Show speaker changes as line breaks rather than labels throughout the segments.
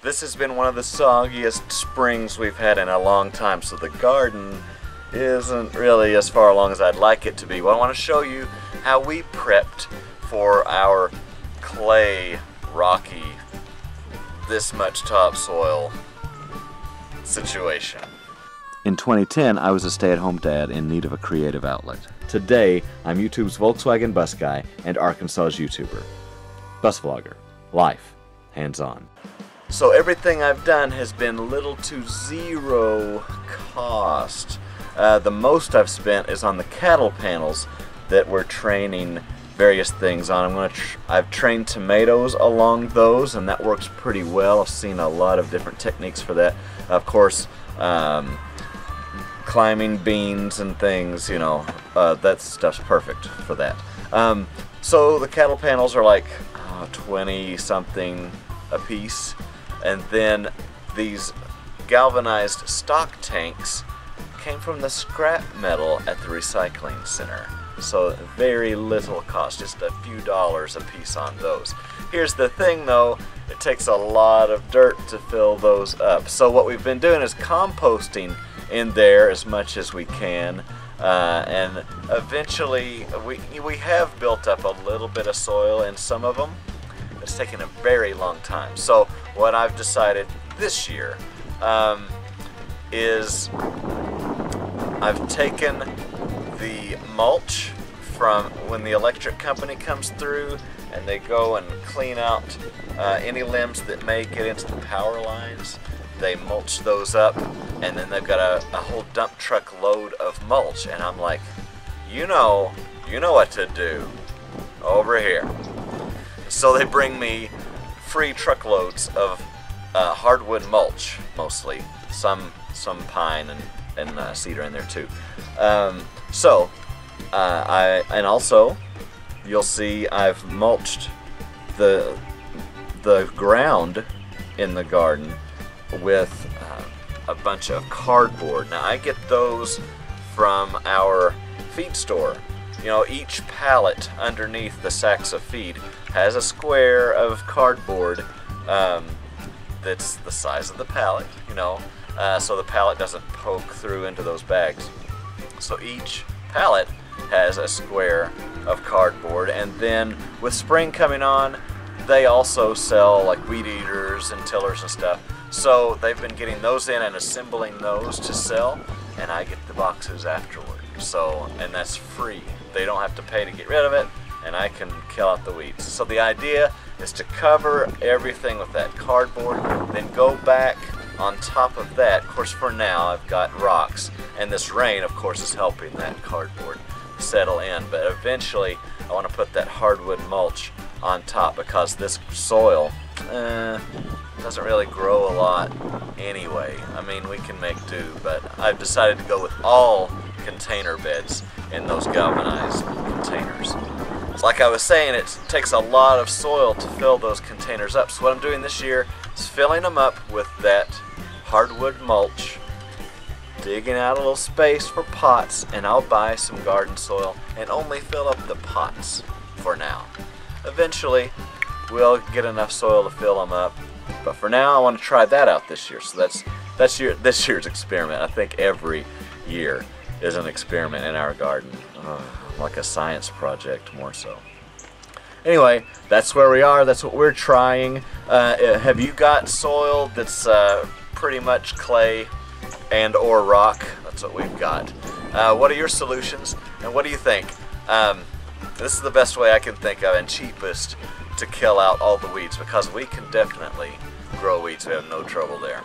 This has been one of the soggiest springs we've had in a long time, so the garden isn't really as far along as I'd like it to be. Well, I want to show you how we prepped for our clay, rocky, this much topsoil situation. In 2010, I was a stay-at-home dad in need of a creative outlet. Today, I'm YouTube's Volkswagen Bus guy and Arkansas's YouTuber. Busvlogger. Life. Hands-on. So everything I've done has been little to zero cost. The most I've spent is on the cattle panels that we're training various things on. I've trained tomatoes along those, and that works pretty well. I've seen a lot of different techniques for that. Of course, climbing beans and things, you know, that stuff's perfect for that. So the cattle panels are like 20 something a piece, and then these galvanized stock tanks came from the scrap metal at the recycling center. So very little cost, just a few dollars a piece on those. Here's the thing though, it takes a lot of dirt to fill those up. So what we've been doing is composting in there as much as we can, and eventually we have built up a little bit of soil in some of them. It's taken a very long time. So what I've decided this year is I've taken the mulch from when the electric company comes through and they go and clean out any limbs that may get into the power lines. They mulch those up, and then they've got a whole dump truck load of mulch, and I'm like, you know what to do over here. So they bring me free truckloads of hardwood mulch, mostly. Some pine and cedar in there too. And also, you'll see I've mulched the ground in the garden with a bunch of cardboard. Now I get those from our feed store. You know, each pallet underneath the sacks of feed has a square of cardboard that's the size of the pallet, you know, so the pallet doesn't poke through into those bags. So each pallet has a square of cardboard, and then with spring coming on, they also sell like weed eaters and tillers and stuff. So they've been getting those in and assembling those to sell, and I get the boxes afterward. So, and that's free. They don't have to pay to get rid of it, and I can kill out the weeds. So the idea is to cover everything with that cardboard, then go back on top of that. Of course, for now I've got rocks, and this rain of course is helping that cardboard settle in, but eventually I want to put that hardwood mulch on top because this soil doesn't really grow a lot anyway. I mean, we can make do, but I've decided to go with all container beds in those galvanized containers. Like I was saying, it takes a lot of soil to fill those containers up. So what I'm doing this year is filling them up with that hardwood mulch, digging out a little space for pots, and I'll buy some garden soil and only fill up the pots for now. Eventually, we'll get enough soil to fill them up, but for now I want to try that out this year. So that's this year's experiment. I think every year is an experiment in our garden. Like a science project, more so. Anyway, that's where we are. That's what we're trying. Have you got soil that's pretty much clay and or rock? That's what we've got. What are your solutions, and what do you think? This is the best way I can think of and cheapest to kill out all the weeds, because we can definitely grow weeds. We have no trouble there.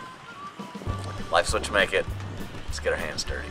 Life's what you make it. Let's get our hands dirty.